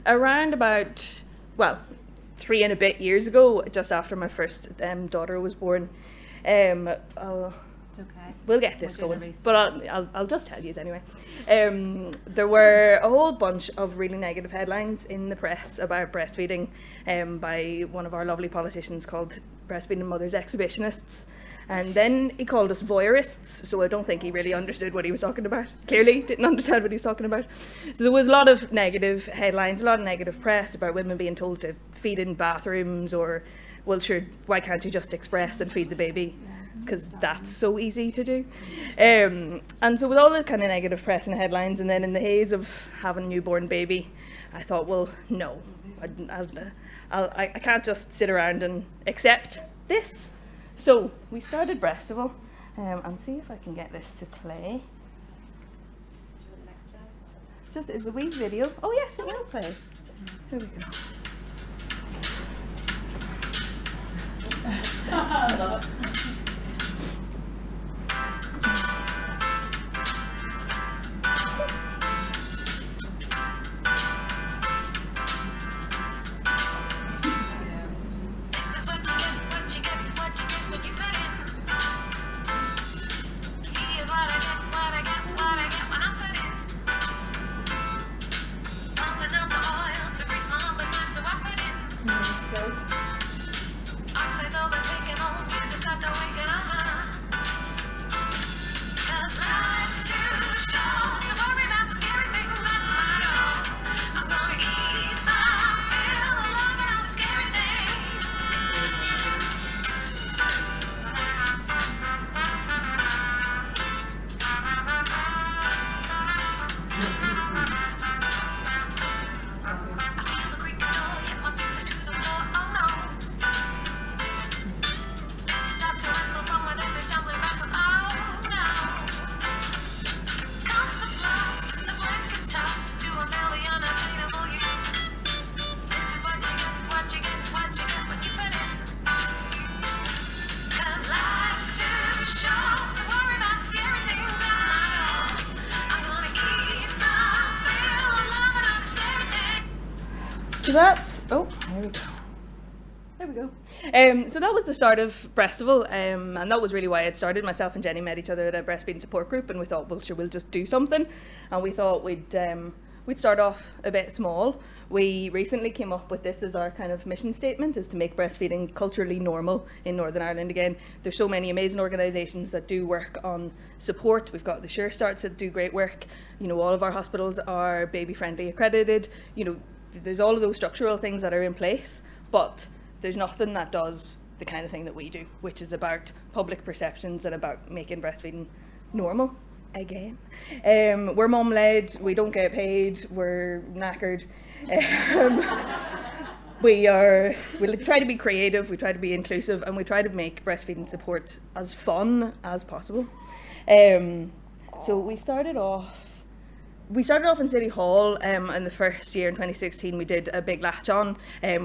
around about, well, 3 and a bit years ago, just after my first daughter was born. It's okay. We'll get this going, but I'll just tell you anyway. There were a whole bunch of really negative headlines in the press about breastfeeding by one of our lovely politicians called Breastfeeding Mothers Exhibitionists. And then he called us voyeurists, so I don't think he really understood what he was talking about. Clearly didn't understand what he was talking about. So there was a lot of negative headlines, a lot of negative press about women being told to feed in bathrooms, or, well, sure, why can't you just express and feed the baby? Because that's so easy to do. And so with all the kind of negative press and headlines, and then in the haze of having a newborn baby, I thought, well, no, I can't just sit around and accept this. So we started Breastival, and see if I can get this to play. Just is a wee video. Oh yes, it will play. Here we go. I love it. So that's, oh, there we go. There we go. So that was the start of Breastival, and that was really why it started. Myself and Jenny met each other at a breastfeeding support group, and we thought, well, sure, we'll just do something. And we thought we'd start off a bit small. We recently came up with this as our kind of mission statement, is to make breastfeeding culturally normal in Northern Ireland again. There's so many amazing organisations that do work on support. We've got the Sure Starts that do great work. You know, all of our hospitals are baby friendly accredited. You know, there's all of those structural things that are in place, but there's nothing that does the kind of thing that we do, which is about public perceptions and about making breastfeeding normal again. We're mum led, we don't get paid, we're knackered. We try to be creative, we try to be inclusive, and we try to make breastfeeding support as fun as possible. So we started off in City Hall in the first year in 2016. We did a big latch on,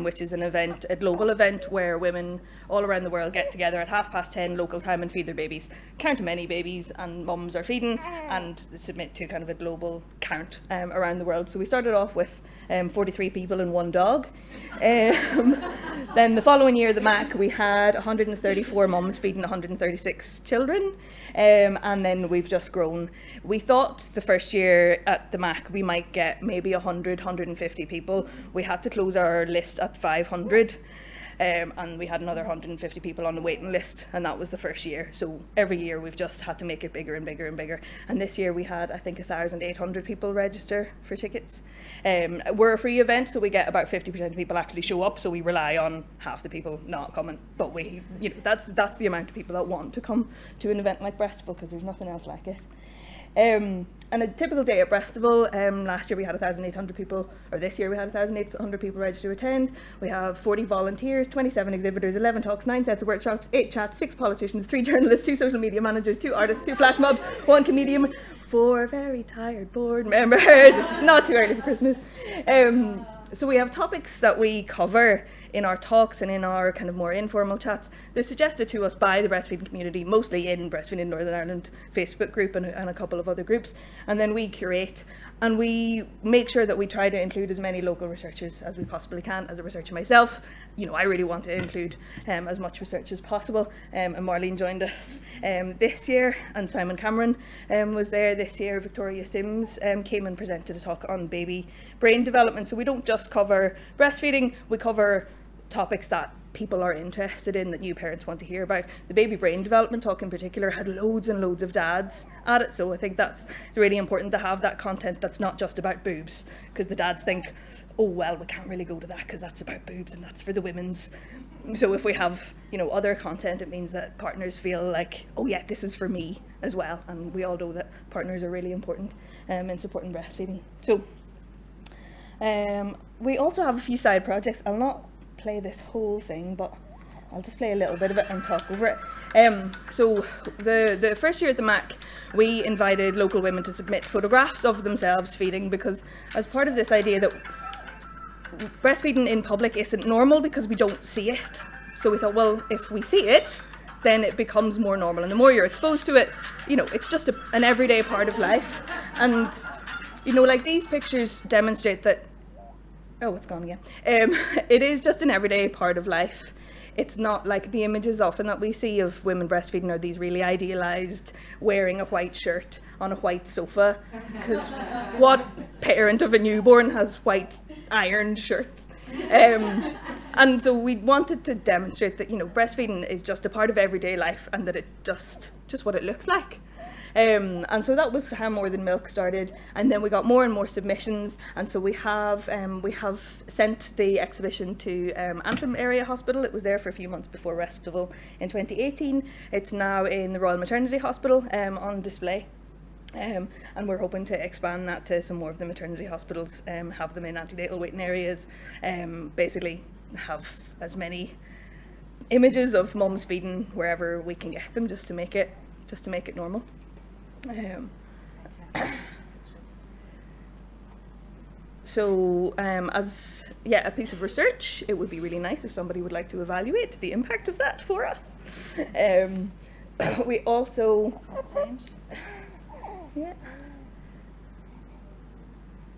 which is an event, a global event where women all around the world get together at 10:30 local time and feed their babies. Count how many babies and mums are feeding, and submit to kind of a global count around the world. So we started off with 43 people and 1 dog. Then the following year, the MAC, we had 134 mums feeding 136 children, and then we've just grown. We thought the first year at the MAC we might get maybe 150 people. We had to close our list at 500, and we had another 150 people on the waiting list, and that was the first year. So every year we've just had to make it bigger and bigger and bigger. And this year we had, I think, 1,800 people register for tickets. We're a free event, so we get about 50% of people actually show up, so we rely on half the people not coming. But that's the amount of people that want to come to an event like Breastival, because there's nothing else like it. And a typical day at Breastival, last year we had 1,800 people, or this year we had 1,800 people register to attend. We have 40 volunteers, 27 exhibitors, 11 talks, 9 sets of workshops, 8 chats, 6 politicians, 3 journalists, 2 social media managers, 2 artists, 2 flash mobs, 1 comedian, 4 very tired board members. It's not too early for Christmas. So we have topics that we cover in our talks and in our kind of more informal chats, they're suggested to us by the breastfeeding community, mostly in Breastfeeding Northern Ireland Facebook group and a couple of other groups, and then we curate and we make sure that we try to include as many local researchers as we possibly can. As a researcher myself, I really want to include as much research as possible, and Marlene joined us this year, and Simon Cameron was there this year. Victoria Sims came and presented a talk on baby brain development. So we don't just cover breastfeeding, we cover topics that people are interested in, that new parents want to hear about. The baby brain development talk in particular had loads and loads of dads at it, so I think it's really important to have that content that's not just about boobs, because the dads think, oh well, we can't really go to that because that's about boobs and that's for the women's. So if we have other content, it means that partners feel like, oh yeah, this is for me as well, and we all know that partners are really important in supporting breastfeeding. So we also have a few side projects. I'll not play this whole thing, but I'll just play a little bit of it and talk over it. So the first year at the MAC, we invited local women to submit photographs of themselves feeding, because as part of this idea that breastfeeding in public isn't normal because we don't see it. So we thought, well, if we see it, then it becomes more normal, and the more you're exposed to it, it's just an everyday part of life. And like these pictures demonstrate that, oh, it's gone again. It is just an everyday part of life. It's not like the images often that we see of women breastfeeding are these really idealised, wearing a white shirt on a white sofa, because what parent of a newborn has white ironed shirts? And so we wanted to demonstrate that breastfeeding is just a part of everyday life, and that it just what it looks like. And so that was how More Than Milk started, and then we got more and more submissions, and so we have sent the exhibition to Antrim Area Hospital. It was there for a few months before Breastival in 2018. It's now in the Royal Maternity Hospital on display. And we're hoping to expand that to some more of the maternity hospitals, have them in antenatal waiting areas, basically have as many images of mums feeding wherever we can get them, just to make it normal. So as a piece of research, it would be really nice if somebody would like to evaluate the impact of that for us. We also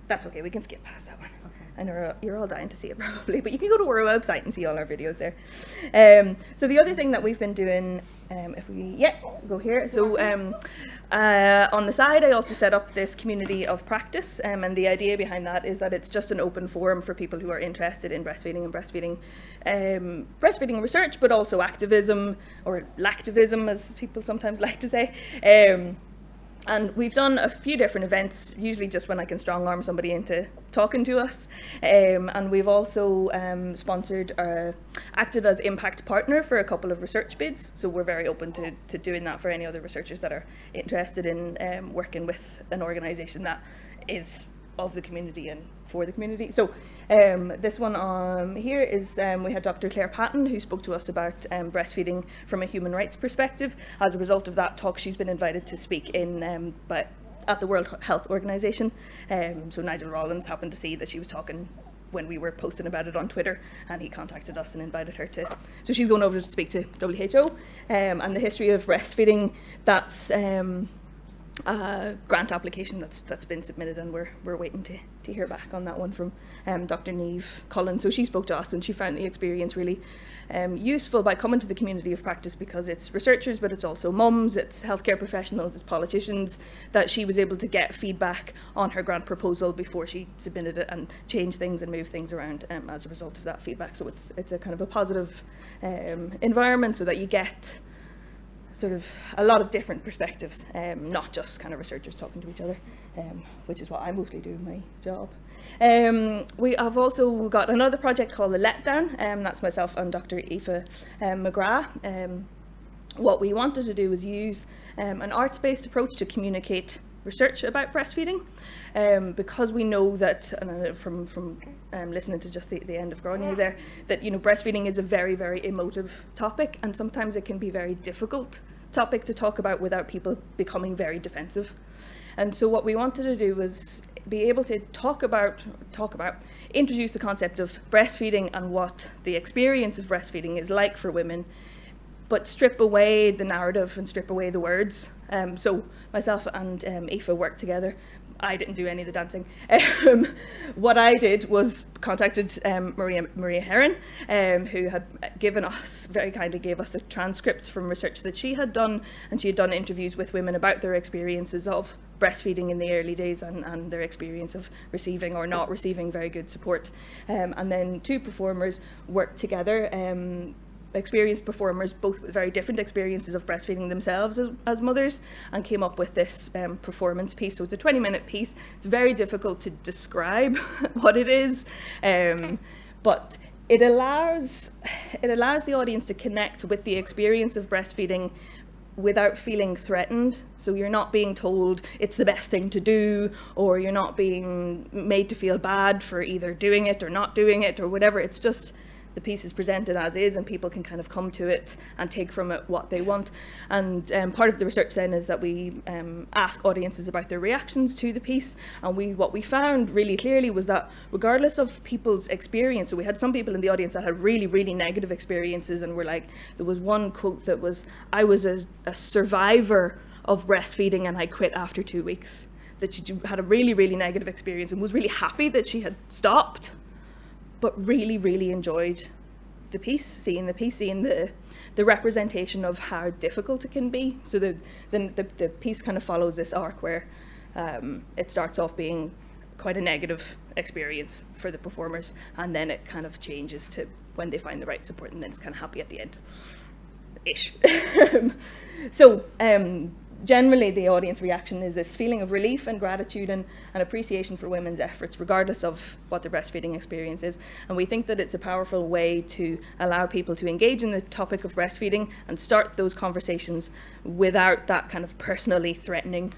that's okay, we can skip past that one. Okay. I know you're all dying to see it probably, but you can go to our website and see all our videos there. So the other thing that we've been doing, if we go here, so on the side I also set up this community of practice, and the idea behind that is that it's just an open forum for people who are interested in breastfeeding and breastfeeding research, but also activism, or lactivism as people sometimes like to say. And we've done a few different events, usually just when I can strong arm somebody into talking to us. And we've also acted as impact partner for a couple of research bids. So we're very open to doing that for any other researchers that are interested in working with an organisation that is of the community and for the community. So this one here is, we had Dr. Claire Patton, who spoke to us about breastfeeding from a human rights perspective. As a result of that talk, she's been invited to speak at the World Health Organization. So Nigel Rawlins happened to see that she was talking when we were posting about it on Twitter, and he contacted us and invited her to. So she's going over to speak to WHO, and the history of breastfeeding. That's a grant application that's been submitted, and we're waiting to hear back on that one from Dr. Niamh Cullen. So she spoke to us, and she found the experience really useful by coming to the community of practice, because it's researchers, but it's also mums, it's healthcare professionals, it's politicians, that she was able to get feedback on her grant proposal before she submitted it, and change things and move things around as a result of that feedback. So it's a kind of a positive environment, so that you get sort of a lot of different perspectives, not just kind of researchers talking to each other, which is what I mostly do in my job. We have also got another project called The Letdown, that's myself and Dr. Aoife McGrath. What we wanted to do was use an arts-based approach to communicate research about breastfeeding, because we know that, and from listening to just the end of Grania there, that breastfeeding is a very, very emotive topic, and sometimes it can be a very difficult topic to talk about without people becoming very defensive. And so what we wanted to do was be able to introduce the concept of breastfeeding and what the experience of breastfeeding is like for women, but strip away the narrative and strip away the words. So myself and Aoife worked together. I didn't do any of the dancing. What I did was contacted Maria Heron, who had very kindly gave us the transcripts from research that she had done, and she had done interviews with women about their experiences of breastfeeding in the early days and their experience of receiving or not receiving very good support. And then two performers worked together, experienced performers, both with very different experiences of breastfeeding themselves as mothers, and came up with this performance piece. So it's a 20-minute piece. It's very difficult to describe what it is, but it allows the audience to connect with the experience of breastfeeding without feeling threatened. So you're not being told it's the best thing to do, or you're not being made to feel bad for either doing it or not doing it or whatever. It's just the piece is presented as is, and people can kind of come to it and take from it what they want. And part of the research then is that we ask audiences about their reactions to the piece, and what we found really clearly was that regardless of people's experience, so we had some people in the audience that had really, really negative experiences, and were like, there was one quote that was, "I was a survivor of breastfeeding and I quit after 2 weeks." That she had a really, really negative experience and was really happy that she had stopped, but really, really enjoyed the piece, seeing the representation of how difficult it can be. So the piece kind of follows this arc where it starts off being quite a negative experience for the performers, and then it kind of changes to when they find the right support, and then it's kind of happy at the end, ish. So generally, the audience reaction is this feeling of relief and gratitude and appreciation for women's efforts, regardless of what the breastfeeding experience is. And we think that it's a powerful way to allow people to engage in the topic of breastfeeding and start those conversations without that kind of personally threatening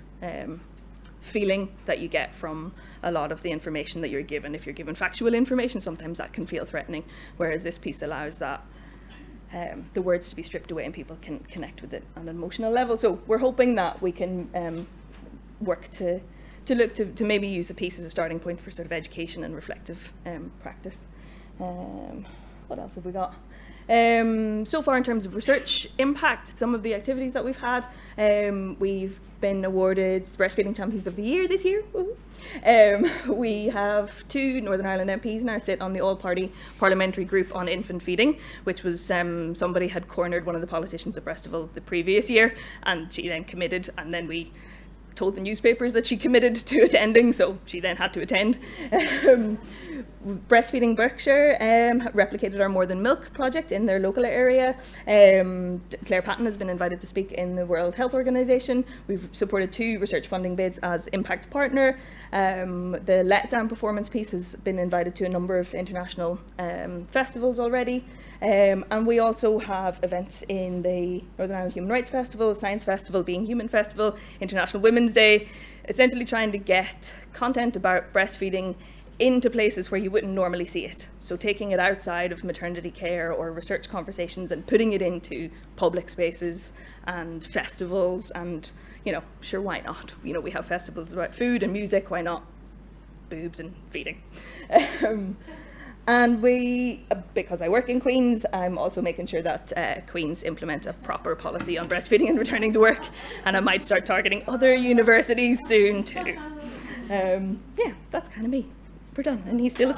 feeling that you get from a lot of the information that you're given. If you're given factual information, sometimes that can feel threatening, whereas this piece allows that the words to be stripped away and people can connect with it on an emotional level. So we're hoping that we can work to look to maybe use the piece as a starting point for sort of education and reflective practice. What else have we got? So far in terms of research impact, some of the activities that we've had, we've been awarded Breastfeeding Champions of the Year this year. We have 2 Northern Ireland MPs now sit on the all-party parliamentary group on infant feeding, which was somebody had cornered one of the politicians at Breastival the previous year, and she then committed, and then we told the newspapers that she committed to attending, so she then had to attend. Breastfeeding Berkshire replicated our More Than Milk project in their local area. Claire Patton has been invited to speak in the World Health Organization. We've supported 2 research funding bids as impact partner. The Let Down performance piece has been invited to a number of international festivals already. And we also have events in the Northern Ireland Human Rights Festival, Science Festival, Being Human Festival, International Women's Day, essentially trying to get content about breastfeeding into places where you wouldn't normally see it. So taking it outside of maternity care or research conversations and putting it into public spaces and festivals, and, you know, sure, why not? You know, we have festivals about food and music, why not boobs and feeding? And because I work in Queen's, I'm also making sure that Queen's implement a proper policy on breastfeeding and returning to work, and I might start targeting other universities soon too. Yeah, that's kind of me. We're done, and he's still